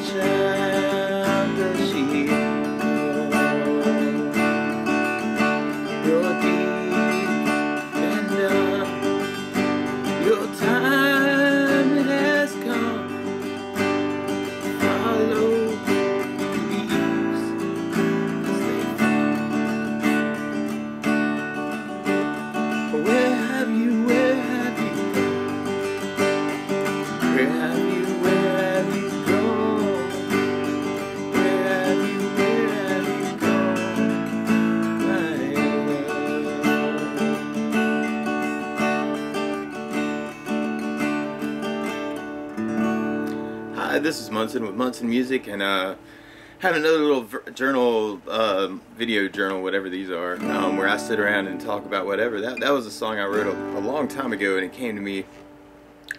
child, does she know your deeds and done? Your time it has come. Follow the leaves as they fall. Where have you gone? Where have you gone? Where have you gone, my love? Hi, this is Munson with Munson Music, and have another little journal, video journal, whatever these are, where I sit around and talk about whatever. That was a song I wrote a long time ago, and it came to me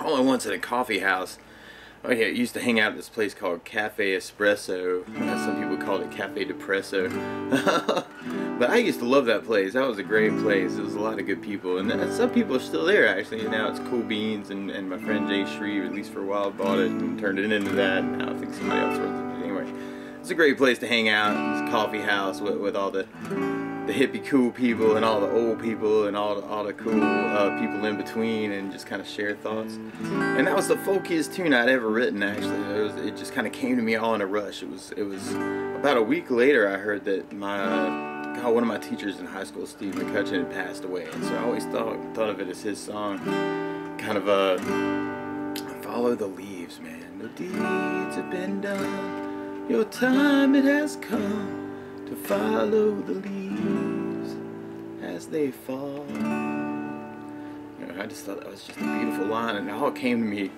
all at once at a coffee house. Oh yeah, I used to hang out at this place called Cafe Espresso. Some people called it Cafe Depresso. But I used to love that place. That was a great place. There was a lot of good people, and some people are still there actually. And now it's Cool Beans, and my friend Jay Shreve, at least for a while, bought it and turned it into that. And now I think somebody else runs it. But anyway, it's a great place to hang out. It's a coffee house with all the hippie cool people and all the old people and all the cool people in between, and just kind of share thoughts. And that was the folkiest tune I'd ever written, actually. It just kind of came to me all in a rush. It was about a week later I heard that one of my teachers in high school, Steve McCutcheon, had passed away, and so I always thought of it as his song. Kind of follow the leaves, man. The deeds have been done. Your time it has come to follow the leaves as they fall. I just thought that was just a beautiful line, and it all came to me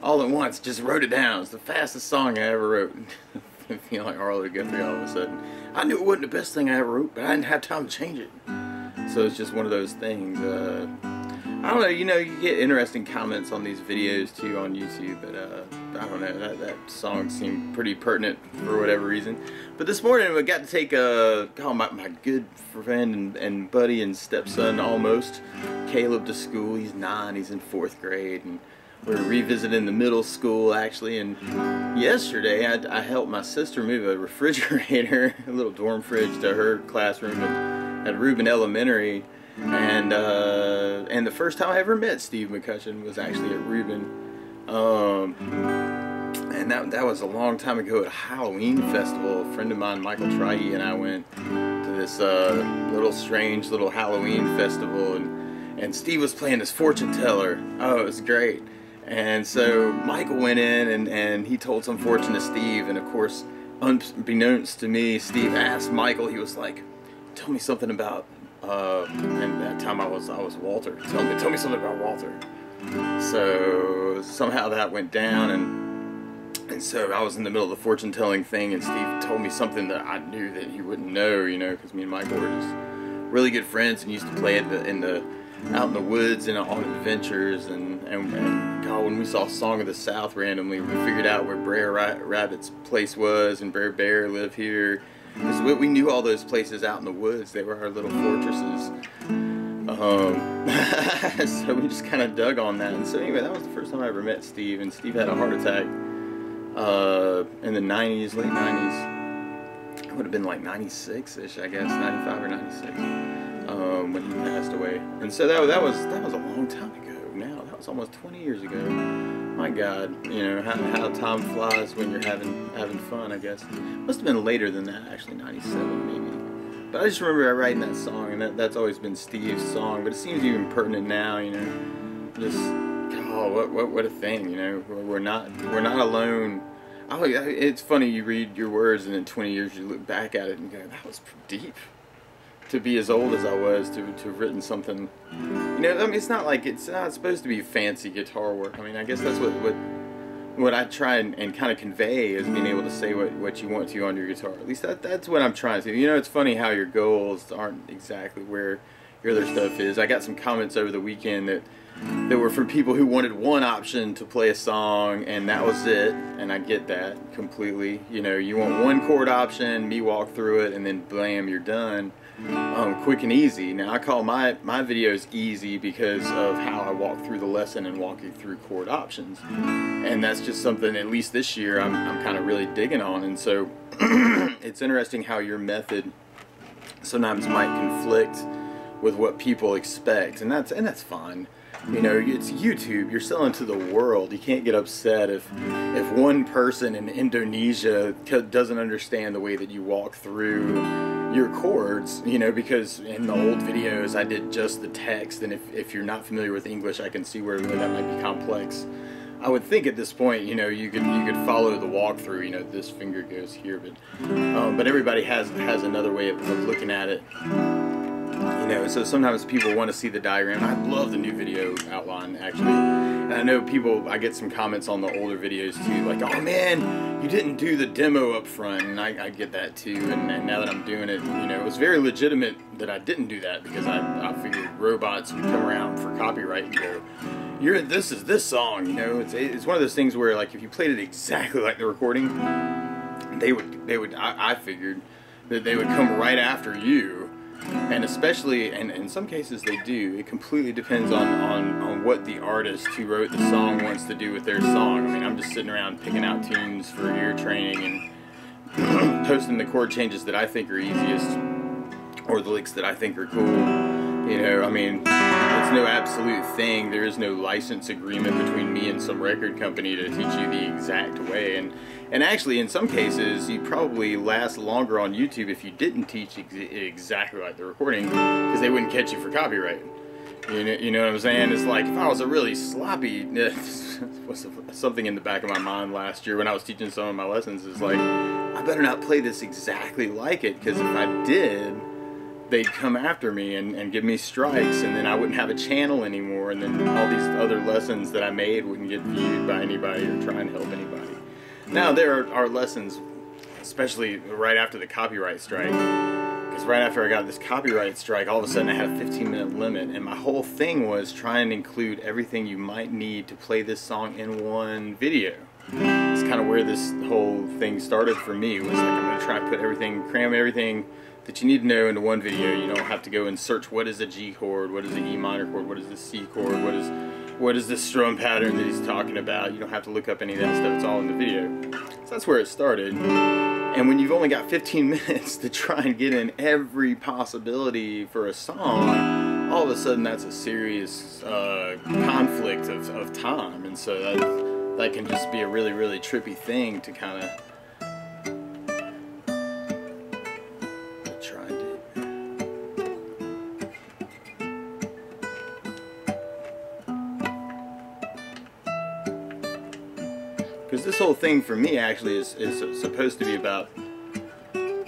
all at once. Just wrote it down. It's the fastest song I ever wrote. I feel like Harlow Guthrie all of a sudden. I knew it wasn't the best thing I ever wrote, but I didn't have time to change it. So it's just one of those things. I don't know, you get interesting comments on these videos too on YouTube, but I don't know, that song seemed pretty pertinent for whatever reason. But this morning I got to take my good friend and buddy and stepson almost, Caleb, to school. He's 9, he's in 4th grade, and we're revisiting the middle school actually. And yesterday I helped my sister move a refrigerator, a little dorm fridge, to her classroom at Reuben Elementary. And the first time I ever met Steve McCutcheon was actually at Reuben, and that was a long time ago at a Halloween festival. A friend of mine, Michael Triey, and I went to this little strange little Halloween festival, and Steve was playing this fortune teller. Oh, it was great. And so Michael went in and he told some fortune to Steve, and of course, unbeknownst to me, Steve asked Michael. He was like, "Tell me something about." And that time I was Walter. Tell me something about Walter. So somehow that went down, and so I was in the middle of the fortune telling thing, and Steve told me something that I knew that he wouldn't know, because me and Michael were just really good friends and used to play out in the woods and on adventures, and God, when we saw Song of the South randomly, we figured out where Brer Rabbit's place was, and Brer Bear lived here. Because we knew all those places out in the woods. They were our little fortresses. So we just kind of dug on that. And so anyway, that was the first time I ever met Steve. And Steve had a heart attack in the 90s, late 90s. It would have been like 96-ish, I guess, 95 or 96, when he passed away. And so that was a long time ago now. That was almost 20 years ago. My God, how time flies when you're having fun, I guess. Must have been later than that, actually, 97 maybe. But I just remember writing that song, and that's always been Steve's song. But it seems even pertinent now, Just, God, what a thing, We're not alone. Oh, it's funny, you read your words, and in 20 years you look back at it and go, that was deep. To be as old as I was, to have written something, it's not like it's not supposed to be fancy guitar work. I guess that's what I try and kind of convey, is being able to say what you want to on your guitar. At least that's what I'm trying to do. It's funny how your goals aren't exactly where your other stuff is. I got some comments over the weekend that were from people who wanted one option to play a song, and that was it. And I get that completely. You want one chord option, me walk through it, and then blam, you're done. quick and easy. Now I call my videos easy because of how I walk through the lesson and walk you through chord options, and that's just something, at least this year, I'm kind of really digging on. And so it's interesting how your method sometimes might conflict with what people expect, and that's fine. You know, it's YouTube. You're selling to the world. You can't get upset if one person in Indonesia doesn't understand the way that you walk through your chords, you know, because in the old videos I did just the text, and if you're not familiar with English, I can see where that might be complex. I would think at this point, you know, you could follow the walkthrough. You know, this finger goes here, but everybody has another way of looking at it. You know, so sometimes people want to see the diagram. I love the new video outline, actually. And I know people, I get some comments on the older videos too, like, oh man, you didn't do the demo up front, and I get that too. And now that I'm doing it, you know, it was very legitimate that I didn't do that, because I figured robots would come around for copyright and go, this is this song, you know. It's one of those things where, like, if you played it exactly like the recording, I figured that they would come right after you. And especially, and in some cases they do, it completely depends on what the artist who wrote the song wants to do with their song. I mean, I'm just sitting around picking out tunes for ear training and posting the chord changes that I think are easiest, or the licks that I think are cool. You know, I mean, it's no absolute thing. There is no license agreement between me and some record company to teach you the exact way. And actually, in some cases, you'd probably last longer on YouTube if you didn't teach exactly like the recording, because they wouldn't catch you for copyright. You know what I'm saying? It's like, if I was a really sloppy, was something in the back of my mind last year when I was teaching some of my lessons, is like, I better not play this exactly like it, because if I did, they'd come after me and give me strikes, and then I wouldn't have a channel anymore, and then all these other lessons that I made wouldn't get viewed by anybody or try and help anybody. Now there are lessons, especially right after the copyright strike, because right after I got this copyright strike, all of a sudden I had a 15-minute limit, and my whole thing was try and include everything you might need to play this song in one video. It's kind of where this whole thing started for me, was like, I'm going to try to put everything, cram everything that you need to know into one video. You don't have to go and search what is a G chord, what is an E minor chord, what is the C chord, what is this strum pattern that he's talking about. You don't have to look up any of that stuff. It's all in the video. So that's where it started. And when you've only got 15 minutes to try and get in every possibility for a song, all of a sudden that's a serious conflict of time. And so that can just be a really, really trippy thing to kind of try and do. Because this whole thing for me actually is supposed to be about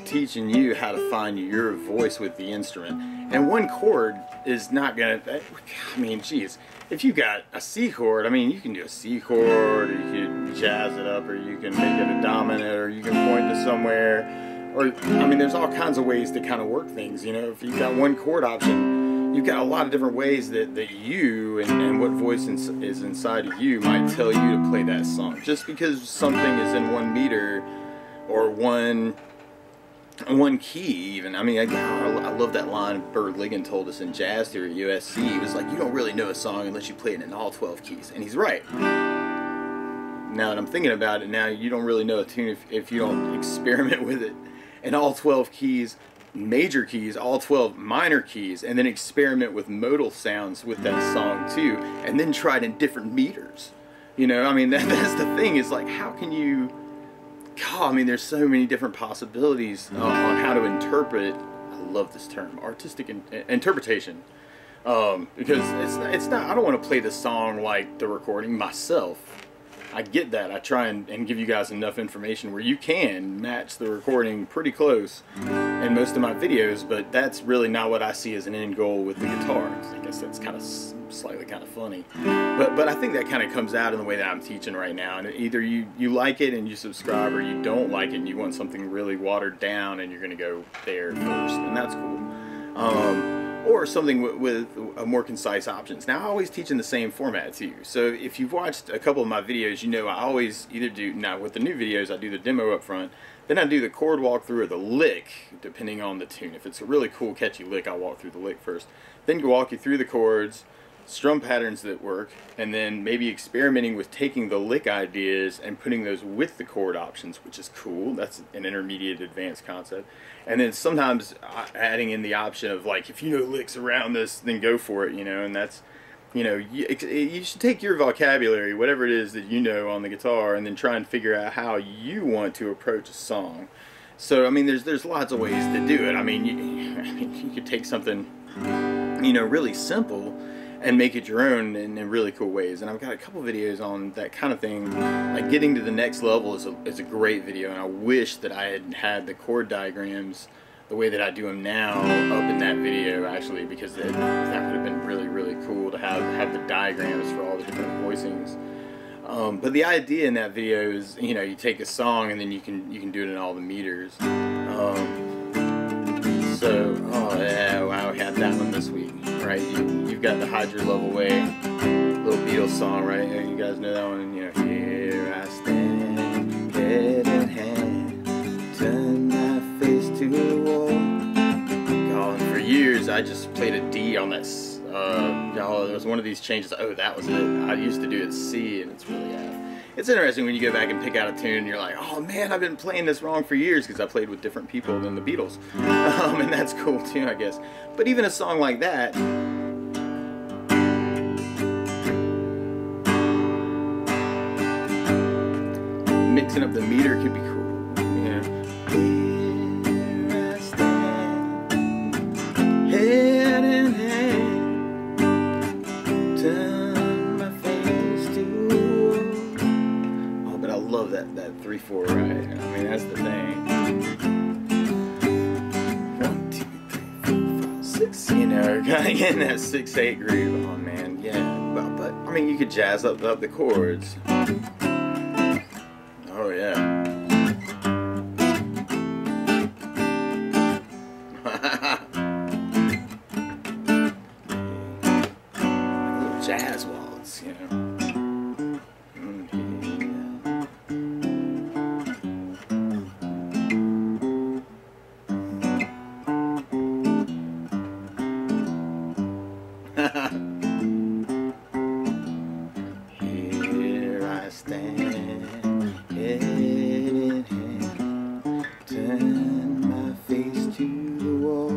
teaching you how to find your voice with the instrument. And one chord is not gonna, I mean, geez, if you got a C chord, I mean, you can do a C chord, or you can jazz it up, or you can make it a dominant, or you can point to somewhere, or, I mean, there's all kinds of ways to kind of work things, you know. If you've got one chord option, you've got a lot of different ways that you and what voice is inside of you might tell you to play that song. Just because something is in one meter or one key even. I mean, I love that line Bert Ligon told us in jazz theory at USC. He was like, you don't really know a song unless you play it in all 12 keys. And he's right. Now that I'm thinking about it, now you don't really know a tune if you don't experiment with it in all 12 keys, major keys, all 12 minor keys, and then experiment with modal sounds with that song too, and then try it in different meters. You know, I mean, that's the thing, is like, how can you, God, I mean, there's so many different possibilities on how to interpret, I love this term, artistic interpretation, because it's not, I don't want to play the song like the recording myself. I get that. I try and give you guys enough information where you can match the recording pretty close in most of my videos, but that's really not what I see as an end goal with the guitar. I guess that's kind of slightly kind of funny. But I think that kind of comes out in the way that I'm teaching right now. And either you like it and you subscribe, or you don't like it and you want something really watered down and you're going to go there first, and that's cool. or something with a more concise options. Now I always teach in the same format too. So if you've watched a couple of my videos, you know I always either do, now with the new videos I do the demo up front, then I do the chord walkthrough or the lick depending on the tune. If it's a really cool catchy lick, I'll walk through the lick first. Then walk you through the chords, strum patterns that work, and then maybe experimenting with taking the lick ideas and putting those with the chord options, which is cool. That's an intermediate advanced concept. And then sometimes adding in the option of like, if you know licks around this, then go for it, you know. And that's, you know, you should take your vocabulary, whatever it is that you know on the guitar, and then try and figure out how you want to approach a song. So I mean, there's lots of ways to do it. I mean, you could take something, you know, really simple and make it your own in really cool ways. And I've got a couple videos on that kind of thing. Like getting to the next level is a great video, and I wish that I had had the chord diagrams the way that I do them now up in that video, actually, because that would have been really cool to have the diagrams for all the different voicings. But the idea in that video is, you know, you take a song and then you can do it in all the meters. So, oh yeah, wow, we had that one this week, right? You've got the Hide Your Love Away, little Beatles song, right? You guys know that one, you know, here I stand, head in hand, turn my face to the wall. God, and for years I just played a D on that. Oh, there was one of these changes. Oh, that was it. I used to do it C, and it's really it's interesting when you go back and pick out a tune and you're like, oh man, I've been playing this wrong for years, because I played with different people than the Beatles. And that's cool too, I guess. But even a song like that, mixing up the meter could be cool. Yeah. Here I stand, head in hand, turn my face to the wall. Oh, but I love that 3/4, right? I mean, that's the thing. 1, 2, 3, 4, 5, 6. You know, kind of getting that 6/8 groove. Oh man, yeah. But I mean, you could jazz up the chords. Oh yeah. Little jazz waltz, you know. Here I stand, head in hand, turn my face to the wall.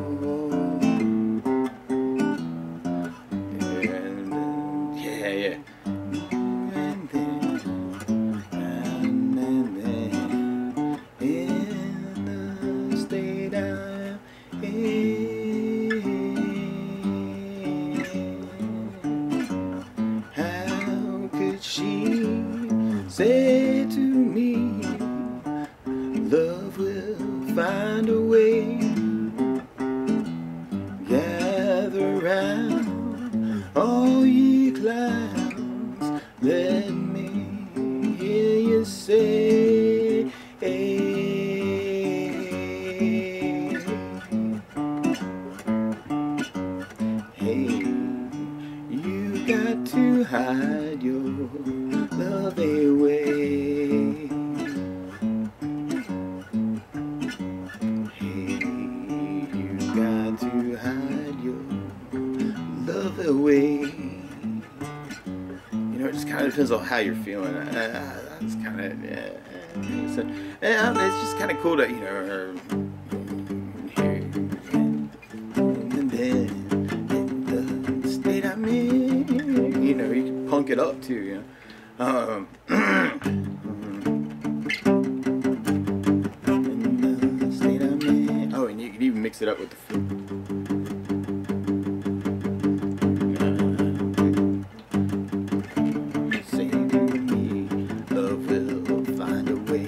And yeah. And then, in the state I'm in, how could she say to me, love will find a way? Gather round, all ye clowns, let me hear you say, hey, you got to hide your love away. Hey, you got to hide your love away. You know, it just kind of depends on how you're feeling. That's kind of, yeah. So, it's just kind of cool to, you know, in the state I'm in, you know, you can punk it up too, you know. In the state I'm in. Oh, and you can even mix it up with the flute. Say to me, love will find a way.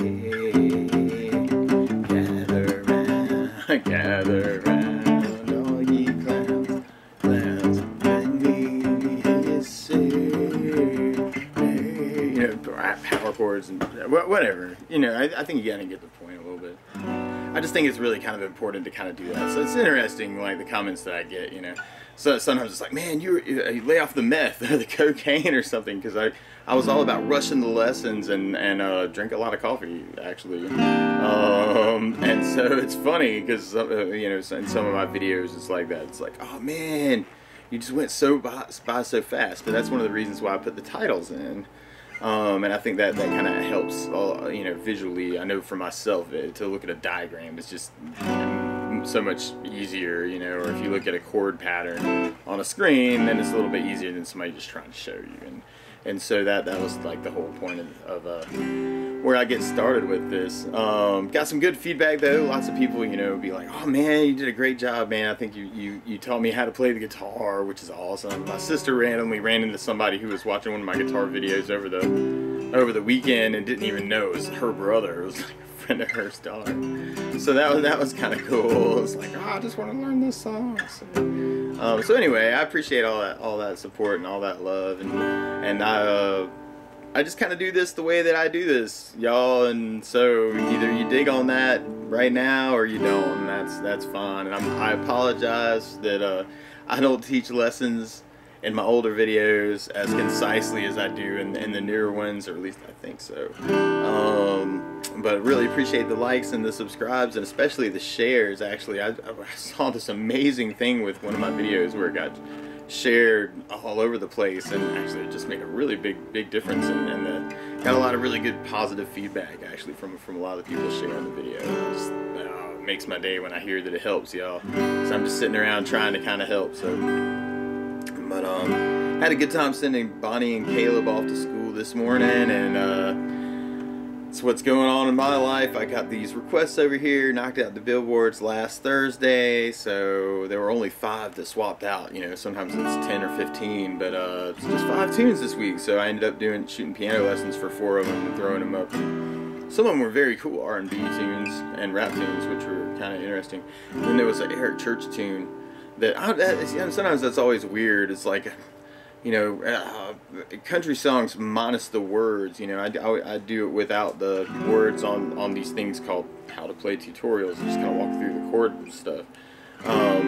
Gather round, gather round, all ye clowns, let me hear you say. You know, power chords and whatever. You know, I think you gotta get the point a little bit. I just think it's really kind of important to kind of do that. So it's interesting, like the comments that I get, you know. So sometimes it's like, man, you lay off the meth or the cocaine or something, because I was all about rushing the lessons and drink a lot of coffee, actually. And so it's funny because you know, in some of my videos it's like that. It's like, oh man, you just went by so fast. But that's one of the reasons why I put the titles in. And I think that kind of helps, you know, visually. I know for myself, to look at a diagram is just so much easier, you know, or if you look at a chord pattern on a screen, then it's a little bit easier than somebody just trying to show you. And so that was like the whole point of where I get started with this. Got some good feedback though. Lots of people, you know, be like, oh man, you did a great job, man. I think you taught me how to play the guitar, which is awesome. My sister randomly ran into somebody who was watching one of my guitar videos over the weekend and didn't even know it was her brother. It was like a friend of hers daughter. So that was kind of cool. It was like, oh, I just want to learn this song. So anyway, I appreciate all that support and all that love, and I just kind of do this the way that I do this, y'all. And so either you dig on that right now or you don't, and that's fine. And I apologize that I don't teach lessons in my older videos as concisely as I do in the newer ones, or at least I think so. But really appreciate the likes and the subscribes, and especially the shares. Actually, I saw this amazing thing with one of my videos where it got shared all over the place, and actually it just made a really big difference, and got a lot of really good positive feedback actually from a lot of the people sharing the video. It just makes my day when I hear that it helps, y'all. So I'm just sitting around trying to kind of help. So, but had a good time sending Bonnie and Caleb off to school this morning, and that's what's going on in my life. I got these requests over here, knocked out the billboards last Thursday, so there were only 5 that swapped out. You know, sometimes it's 10 or 15, but it's just 5 tunes this week, so I ended up shooting piano lessons for 4 of them and throwing them up. Some of them were very cool R&B tunes and rap tunes, which were kind of interesting. And then there was an Eric Church tune that sometimes that's always weird. It's like, you know, country songs minus the words. You know, I do it without the words on these things called how to play tutorials. I just kind of walk through the chord and stuff,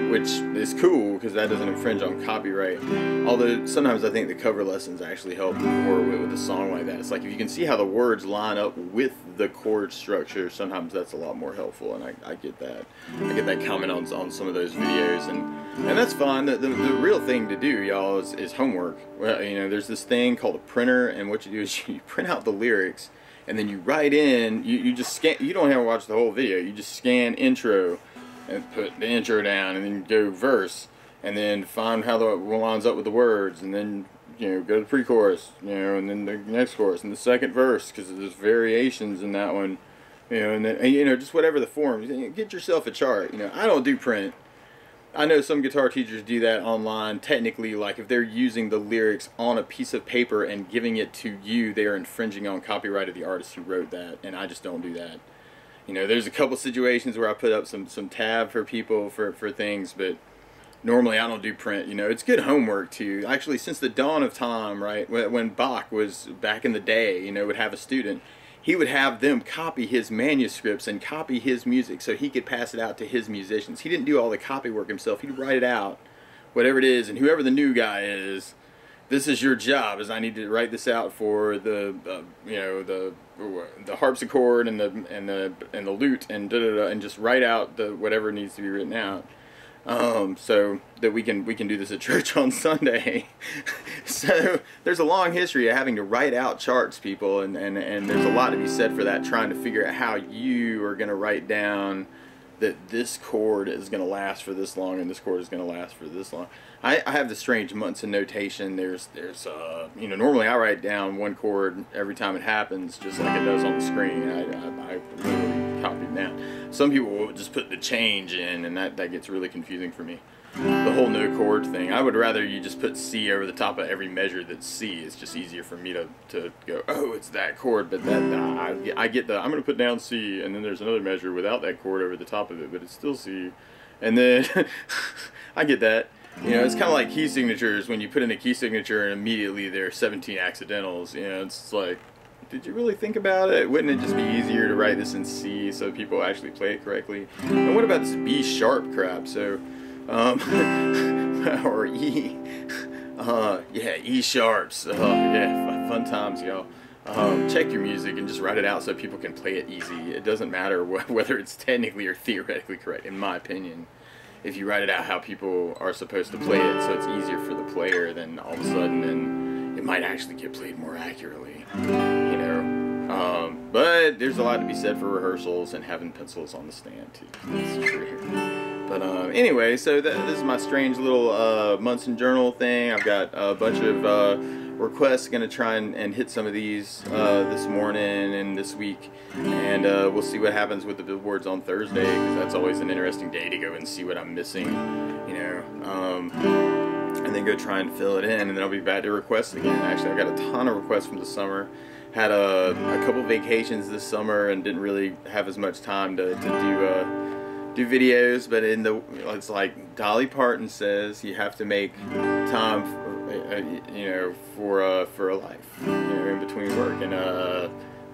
which is cool because that doesn't infringe on copyright. Although sometimes I think the cover lessons actually help more with a song like that. It's like if you can see how the words line up with the chord structure, sometimes that's a lot more helpful, and I get that. I get that comment on some of those videos, and that's fine. The real thing to do, y'all, is homework. Well, you know, there's this thing called a printer, and what you do is you print out the lyrics, and then you write in. You just scan. You don't have to watch the whole video. You just scan intro, and put the intro down, and then go verse, and then find how the lines up with the words, and then, you know, go to the pre-chorus, you know, and then the next chorus, and the second verse, because there's variations in that one, you know, and then, you know, just whatever the form. Get yourself a chart. You know, I don't do print. I know some guitar teachers do that online. Technically, like if they're using the lyrics on a piece of paper and giving it to you, they are infringing on copyright of the artist who wrote that, and I just don't do that. You know, there's a couple situations where I put up some tab for people for things, but normally I don't do print. You know, it's good homework too. Actually, since the dawn of time, right, when Bach was back in the day, you know, would have a student, he would have them copy his manuscripts and copy his music so he could pass it out to his musicians. He didn't do all the copy work himself. He'd write it out, whatever it is, and whoever the new guy is, this is your job, is I need to write this out for the you know, the harpsichord and the lute and and just write out whatever needs to be written out, so that we can do this at church on Sunday. So there's a long history of having to write out charts, people, and there's a lot to be said for that, trying to figure out how you are going to write down that this chord is going to last for this long and this chord is going to last for this long. I have the strange Munson notation. There's you know, normally I write down one chord every time it happens, just like it does on the screen. I literally copy it down. Some people will just put the change in, and that gets really confusing for me. The whole no chord thing. I would rather you just put C over the top of every measure that's C. It's just easier for me to go, oh, it's that chord, but that I get I'm going to put down C, and then there's another measure without that chord over the top of it, but it's still C. And then I get that. You know, it's kind of like key signatures. When you put in a key signature and immediately there are 17 accidentals, you know, it's like, did you really think about it? Wouldn't it just be easier to write this in C so people actually play it correctly? And what about this B sharp crap? So, or E, yeah, E sharps. Yeah, fun times, y'all. Check your music and just write it out so people can play it easy. It doesn't matter whether it's technically or theoretically correct, in my opinion. If you write it out how people are supposed to play it so it's easier for the player, then all of a sudden then it might actually get played more accurately, you know. But there's a lot to be said for rehearsals and having pencils on the stand too. That's true. But anyway, so this is my strange little Munson journal thing. I've got a bunch of requests. Going to try and hit some of these this morning and this week, and we'll see what happens with the billboards on Thursday, because that's always an interesting day to go and see what I'm missing, you know, and then go try and fill it in, and then I'll be back to requests again. Actually, I got a ton of requests from the summer. Had a couple vacations this summer and didn't really have as much time to do videos, but it's like Dolly Parton says, you have to make time you know, for a life, you know, in between work, and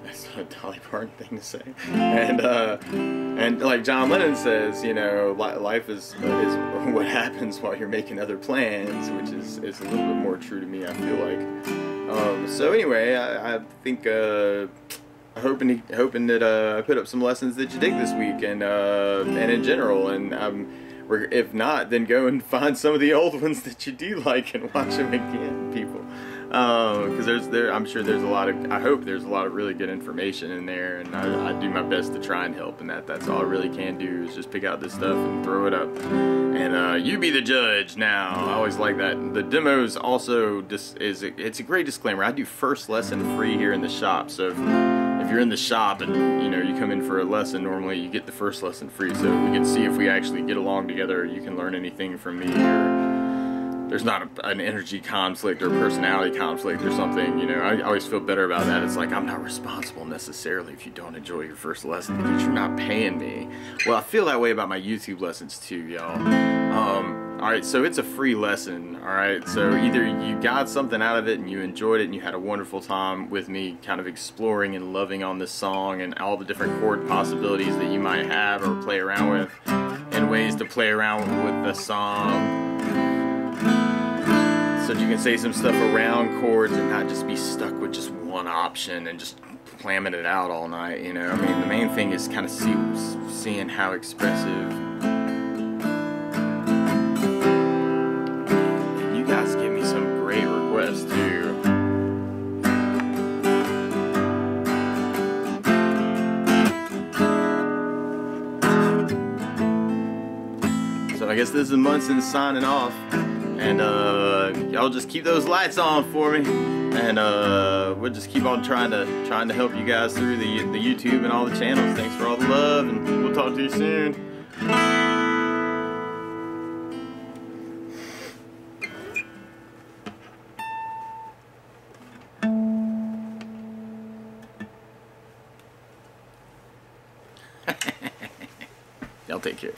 that's not a Dolly Parton thing to say. And like John Lennon says, you know, life is what happens while you're making other plans, which is a little bit more true to me, I feel like. So anyway, I think hoping that I put up some lessons that you dig this week, and in general, and if not, then go and find some of the old ones that you do like and watch them again, people. Because I'm sure there's a lot of, I hope there's a lot of really good information in there, and I do my best to try and help, and that's all I really can do, is just pick out this stuff and throw it up. And you be the judge now. I always like that. The demos also it's a great disclaimer. I do first lesson free here in the shop, so if you're in the shop and you know you come in for a lesson, normally you get the first lesson free, so we can see if we actually get along together, or you can learn anything from me, or there's not an energy conflict or personality conflict or something, you know. I always feel better about that. It's like, I'm not responsible necessarily if you don't enjoy your first lesson because you're not paying me. Well, I feel that way about my YouTube lessons too, y'all. Alright, so it's a free lesson, alright? So either you got something out of it and you enjoyed it and you had a wonderful time with me kind of exploring and loving on this song and all the different chord possibilities that you might have or play around with, and ways to play around with the song, so that you can say some stuff around chords and not just be stuck with just one option and just slamming it out all night, you know. I mean, the main thing is kind of seeing how expressive. And you guys give me some great requests too. So I guess this is Munson signing off. And y'all just keep those lights on for me, and we'll just keep on trying to help you guys through the YouTube and all the channels. Thanks for all the love, and we'll talk to you soon. Y'all take care.